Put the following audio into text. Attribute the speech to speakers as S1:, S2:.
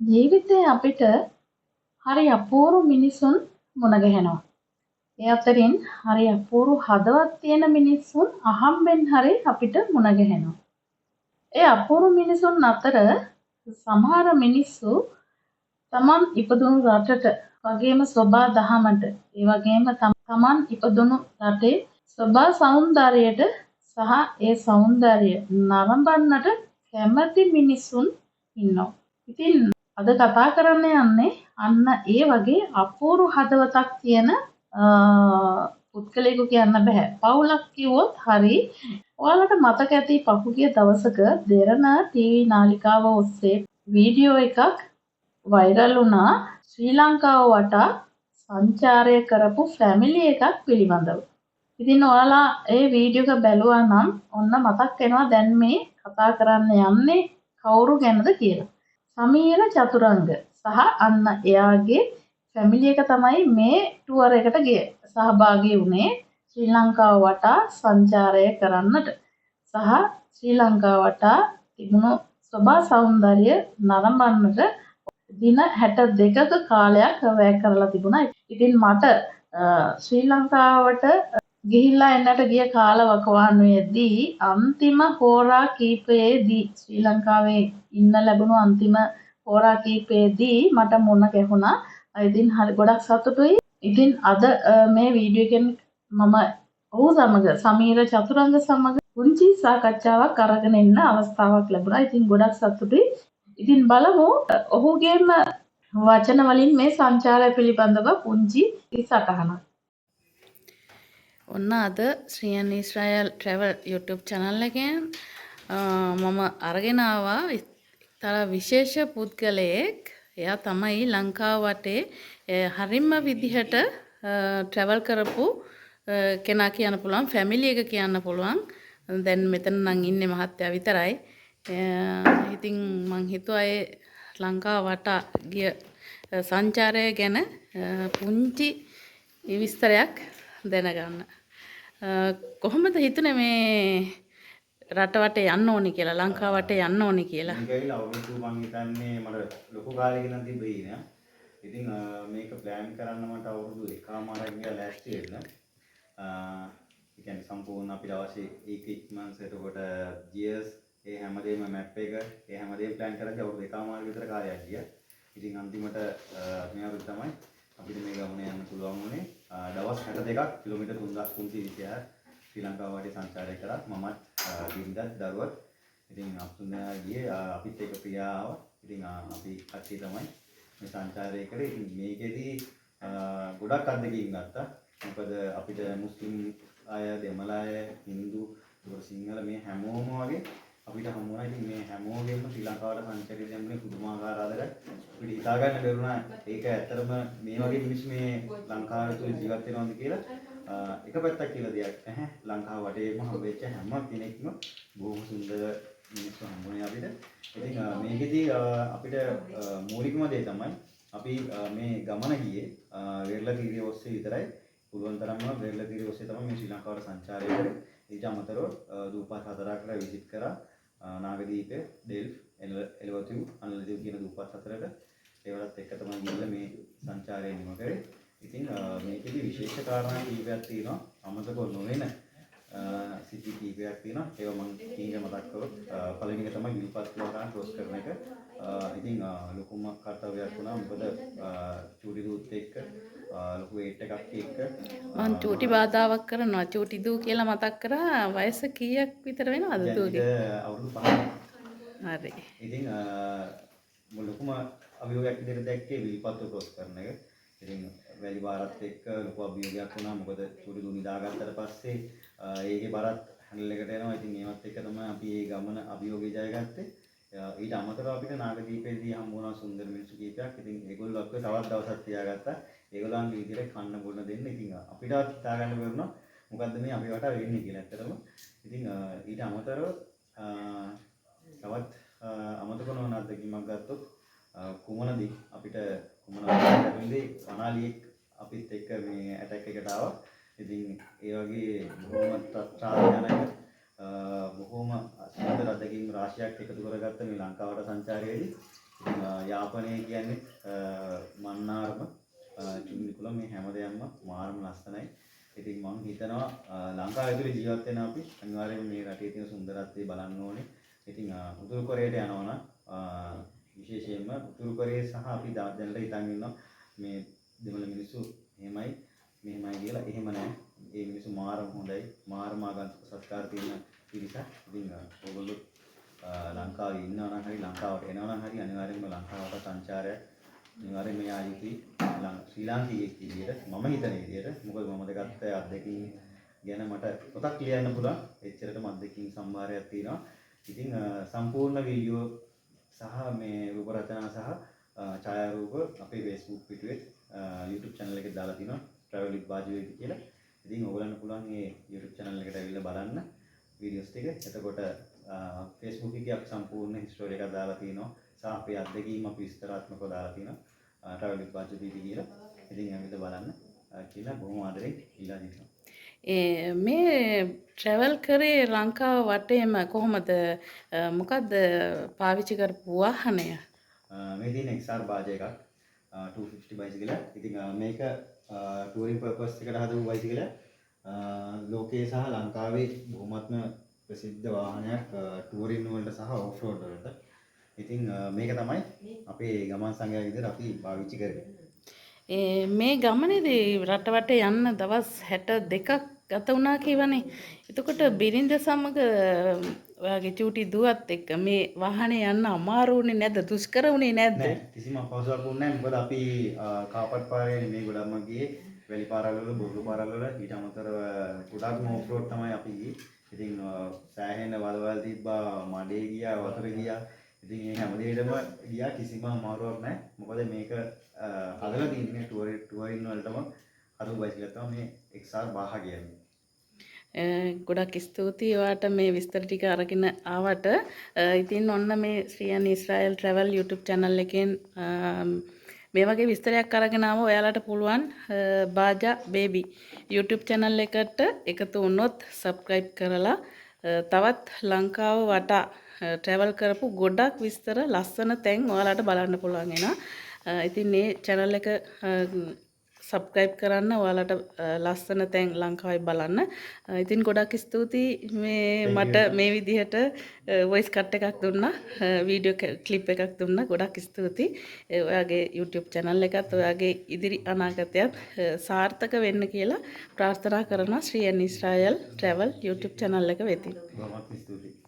S1: ජීවිතේ අපිට හරි අපූර්ව මිනිසුන් මුණ ගැහෙනවා. ඒ අතරින් හරි අපූර්ව හදවත් තියෙන මිනිස්සුන් අහම්බෙන් හරි අපිට මුණ ගැහෙනවා. ඒ අපූර්ව මිනිසුන් අතර සමහර මිනිස්සු තමන් ඉපදුණු රටට වගේම සොබා දහමට ඒ වගේම තමන් ඉපදුණු රටේ සොබා සෞන්දර්යයට සහ ඒ සෞන්දර්ය නරඹන්නට කැමති මිනිසුන් ඉන්නවා. ඉතින් අද කතා කරන්න යන්නේ අන්න ඒ වගේ අපූර්ව හදවතක් තියෙන පුද්ගලයෙකු කියන්න බෑ. පවුලක් කිව්වොත් හරි. ඔයාලට මතක ඇති පහුගිය දවසක දෙරණ ටීවී නාලිකාව ඔස්සේ වීඩියෝ එකක් වෛරල් වුණා ශ්‍රී ලංකාව වටා සංචාරය කරපු ෆැමිලි එකක් පිළිබඳව. ඉතින් ඔයාලා ඒ වීඩියෝ එක බැලුවා නම් ඔන්න මතක් වෙනවා දැන් මේ කතා කරන්න යන්නේ කවුරු ගැනද කියලා. සමීර චතුරංග සහ අන්න එයාගේ ෆැමිලි එක තමයි මේ ටුවර් එකට සහභාගී වුණේ ශ්‍රී ලංකාව වටා සංචාරය කරන්නට සහ ශ්‍රී ලංකාව වටා තිබුණු සොබා සෞන්දර්ය නරඹන්නට දින 62ක කාලයක් වැය කරලා තිබුණා. ඉතින් මට ශ්‍රී ලංකාවට ගිහිල්ලා එන්නට ගිය කාලවකවානුවේදී අන්තිම හෝරා කීපයේදී ශ්‍රී ලංකාවේ ඉන්න ලැබුණු අන්තිම හෝරා කීපයේදී මට මුණ ගැහුණා. ඉතින් හරි ගොඩක් සතුටුයි. ඉතින් අද මේ වීඩියෝ එකෙන් මම ඔහු සමග සමීර චතුරංග සමග පුංචි සාකච්ඡාවක් අරගෙන ඉන්න අවස්ථාවක් ලැබුණා. ඉතින් ගොඩක් සතුටුයි. ඉතින් බලමු ඔහුගේම වචන වලින් මේ සංචාරය පිළිබඳව පුංචි සටහනක්.
S2: ඔන්න අද ශ්‍රියන් ඊශ්‍රායල් ට්‍රැවල් YouTube channel එකෙන් මම අරගෙන ආවා එක්තරා විශේෂ පුද්ගලයෙක්. එයා තමයි ලංකාව වටේ හරිම විදිහට ට්‍රැවල් කරපු කෙනා කියන්න පුළුවන්, ෆැමිලි එක කියන්න පුළුවන්. දැන් මෙතන නම් ඉන්නේ මහත්තයා විතරයි. ඉතින් මං හිතුවා ඒ ලංකාව වටා ගිය සංචාරය ගැන පුංචි විස්තරයක් දැනගන්න. කොහොමද හිතුනේ මේ රට වටේ යන්න ඕනි කියලා, ලංකාව වටේ යන්න ඕනි කියලා?
S3: මේකයි අවුරුදු මං හිතන්නේ මට ලොකු කාලෙක ඉඳන් තිබ්බේ නේ. ඉතින් මේක ප්ලෑන් කරන්න මට අවුරුදු එකමාරක් ගියා ලෑස්ති වෙන්න. ඒ කියන්නේ සම්පූර්ණ අපිට අවශ්‍ය equipments එතකොට gears ඒ හැමදේම map එක ඒ හැමදේම ප්ලෑන් කරද්දී අවුරුදු එකමාරක විතර කාලයක් ගියා. ඉතින් අන්තිමට මේ අවුරුද්ද තමයි අපිට මේ ගමන යන්න පුළුවන් වුණේ. දවස් 62ක් කිලෝමීටර් 320ක් ශ්‍රී ලංකාව වටේ සංචාරය කරා. මමත් බිරිඳත් දරුවත්. ඉතින් අපතුන් ගියේ අපිත් එක්ක ප්‍රියා ආවා. ඉතින් අපි කට්ටිය තමයි මේ සංචාරය කරේ. ඉතින් මේකෙදි ගොඩක් අත්දැකීම් ගත්තා. මොකද අපිට මුස්ලිම් අය, දෙමළ අය, හින්දු, සිංහල මේ හැමෝම වගේ අපිට හමු වුණා. ඉතින් මේ හැමෝගෙම ශ්‍රී ලංකාවට සංචාරය යන්නේ පුදුමාකාර ආදරයක්. අපිට හිතා ගන්න බැරුණා ඒක ඇත්තටම මේ වගේ මිනිස්සු මේ ලංකාවේ තුල ජීවත් වෙනවද කියලා. එක පැත්තක් කියලා දෙයක් නැහැ. ලංකාව වටේම හම්බෙච්ච හැම කෙනෙක්ම බොහොම සුන්දර මිනිස්සු හම්බුනේ අපිට. ඉතින් මේකෙදි අපිට මූලිකම දේ තමයි අපි මේ ගමන ගියේ වෙරළතිරිය ඔස්සේ විතරයි. පුළුවන් තරම්ම වෙරළතිරිය ඔස්සේ තමයි මේ ශ්‍රී ලංකාවට සංචාරය කරේ. ඊට අමතරව දූපත් හතරකට විසිට් කරා. නාගදීප, ඩෙල්ෆ්, එළවතිව්, අනලදිව් කියන දූපත් හතරට ඒවලත් එක්ක තමයි ගිහලා මේ සංචාරය නිම කරේ. ඉතින් මේකෙදි විශේෂ කාරණා කීපයක් තියෙනවා. අමතක නොවෙන සිටි කීපයක් තියෙනවා. ඒවා මම කීක මතක් කරොත් පළවෙනි එක තමයි ගිල්පත් ලෝකාන් ක්‍රොස් කරන එක. ඉතින් ලොකුම කර්තව්‍යයක් වුණා. මොකද චූටි දූත් එක්ක ලොකු වේට් එකක් එක්ක
S2: මං චූටි බාධාවක් කරනවා. චූටි දූ කියලා මතක් කරා. වයස කීයක් විතර වෙනවද දූගේ?
S3: අවුරුදු 5ක්.
S2: හරි.
S3: ඉතින් ලොකුම අභියෝගයක් විදිහට දැක්කේ විල්පත්තු ක්‍රොස් කරන එක. ඉතින් වැලි බාරත් එක්ක ලොකු අභියෝගයක් වුණා. මොකද චූටි දූ නිදාගත්තට පස්සේ ඒකේ බරත් හැන්ඩල් එකට එනවා. ඉතින් ඒවත් එක්ක තමයි අපි මේ ගමන අභියෝගය ජයගත්තේ. ඊට අමතරව අපිට නාගදීපේදී හම්බ වුණා සුන්දර මිනිස්සු කීපයක්. ඉතින් ඒගොල්ලෝ අපිට තවත් දවසක් තියාගත්තා. ඒගොල්ලන්ගේ විදිහට කන්න බොන්න දෙන්න. ඉතින් අපිට හිතා ගන්න බැරුණා මොකද්ද මේ අපි වට වෙන්නේ කියලා ඇත්තටම. ඉතින් ඊට අමතරව තවත් අමතක නොවන අත්දැකීමක් ගත්තොත් කුමනදී අපිට කුමනදී අනාලියෙක් අපිත් එක්ක මේ ඇටැක් එකට ආවා. ඉතින් ඒ වගේ බොහොම ත්‍රාසජනක බොහොම සුන්දර අත්දැකීම් රාශියක් එකතු කරගත්ත මේ ලංකාවට සංචාරයේදී ඉතින් යාපනය කියන්නේ මන්නාරම චුම්නිකුල මේ හැම දෙයක්ම මාරම ලස්සනයි. ඉතින් මම හිතනවා ලංකාව ඇතුලේ ජීවත් වෙන අපි අනිවාර්යයෙන් මේ රටේ තියෙන සුන්දරත්වය බලන්න ඕනේ. ඉතින් උතුරු කොරියට යනවා නම් විශේෂයෙන්ම උතුරු කොරිය සහ අපි දැනට හිතන් ඉන්නවා මේ දෙමළ මිනිස්සු එහෙමයි මෙහෙමයි කියලා. එහෙම නැහැ. ඒ මිනිස්සු මාරම හොඳයි. මාරම ආගන්තුක සත්කාර තියෙන පිරිසක්. ඉතින් ඔයගොල්ලෝ ලංකාවේ ඉන්නවා නම් හරි ලංකාවට එනවා නම් හරි අනිවාර්යයෙන්ම ලංකාවට සංචාරයක් අනිවාර්යයෙන්ම යා යුතුයි. ශ්‍රී ලාංකිකයෙක් විදියට මම හිතන විදියට මොකද මම දෙකත් අත්දැකීම් ගැන මට පොතක් ලියන්න පුළුවන්. එච්චරටම අත්දැකීම් සම්භාරයක් තියෙනවා. ඉතින් සම්පූර්ණ වීඩියෝ සහ මේ රූප රචනා සහ ඡායාරූප අපේ Facebook පිටුවේ YouTube channel එකේ දාලා තිනවා travel with Bajuwedi කියලා. ඉතින් ඔයගලන්ට පුළුවන් මේ YouTube channel එකට ඇවිල්ලා බලන්න වීඩියෝස් ටික. එතකොට Facebook එකේ අපි සම්පූර්ණ history එකක් දාලා තිනවා. සහ අපේ අත්දැකීම් අපි විස්තරාත්මකව දාලා තිනවා. travel with Bajuwedi කියලා. ඉතින් ඇවිල්ලා බලන්න කියලා බොහොම ආදරෙන් ඉල්ලා සිටිනවා.
S2: මේ ට්‍රැවල් කරේ ලංකාව වටේම කොහොමද මොකක්ද පාවිච්චි කරපු වාහනය?
S3: මේ තියෙන XR බාජ් එකක් 250 බයිසිකල. ඉතින් මේක ටූරින් පර්පස් එකට හදපු බයිසිකල. ලෝකයේ සහ ලංකාවේ බොහොමත්ම ප්‍රසිද්ධ වාහනයක් ටූරින් වලට සහ ඔෆ් රෝඩ් වලට. ඉතින් මේක තමයි අපේ ගමන් සංගය විදිහට අපි පාවිච්චි කරන්නේ.
S2: මේ ගමනේදී රටවටේ යන්න දවස් 62ක් ගත වුණා කියවනේ. එතකොට බිරිඳ සමග ඔයාගේ චූටි දුවත් එක්ක මේ වාහනේ යන්න අමාරු වුණේ නැද්ද? දුෂ්කර වුණේ නැද්ද?
S3: නෑ කිසිම අපහසුතාවක් වුණේ නෑ. මොකද අපි කාපට් පාරේ නෙමෙයි ගොඩක්ම ගියේ. වැලි පාරවල වල බොරු පාරවල වල ඊට අමතරව ගොඩක්ම ඔෆ් රෝඩ් තමයි අපි ගියේ. ඉතින් සෑහෙන වලවල් තිබ්බා, මඩේ ගියා, වතුරේ ගියා. ඉතින් මේ හැම දෙයකටම ගියා කිසිම අමාරුවක් නැහැ. මොකද මේක හදලා තියෙන්නේ ටූරින් වලටම හදපු බයිසිකලයක් තමයි මේ XR 1000 කියන්නේ.
S2: ගොඩක් ස්තුතියි ඔයාට මේ විස්තර ටික අරගෙන ආවට. ඉතින් ඔන්න මේ ශ්‍රියන් ඊශ්‍රායල් ට්‍රැවල් YouTube channel එකෙන් මේ වගේ විස්තරයක් අරගෙන ආව. ඔයාලට පුළුවන් බාජා බේබි YouTube channel එකට එකතු වුණොත් subscribe කරලා තවත් ලංකාව වටා ට්‍රැවල් කරපු ගොඩක් විස්තර ලස්සන තැන් ඔයාලට බලන්න පුළුවන් වෙනවා. ඉතින් මේ channel එක subscribe කරන්න ඔයාලට ලස්සන තැන් ලංකාවේ බලන්න. ඉතින් ගොඩක් ස්තුතියි මේ මට මේ විදිහට voice cut එකක් දුන්නා. වීඩියෝ ක්ලිප් එකක් දුන්නා. ගොඩක් ස්තුතියි. ඔයාගේ YouTube channel එකත් ඔයාගේ ඉදිරි අනාගතයත් සාර්ථක වෙන්න කියලා ප්‍රාර්ථනා කරනවා ශ්‍රියන් ඊශ්‍රායල් travel YouTube channel එක වෙතින්.
S3: බොහොමත් ස්තුතියි.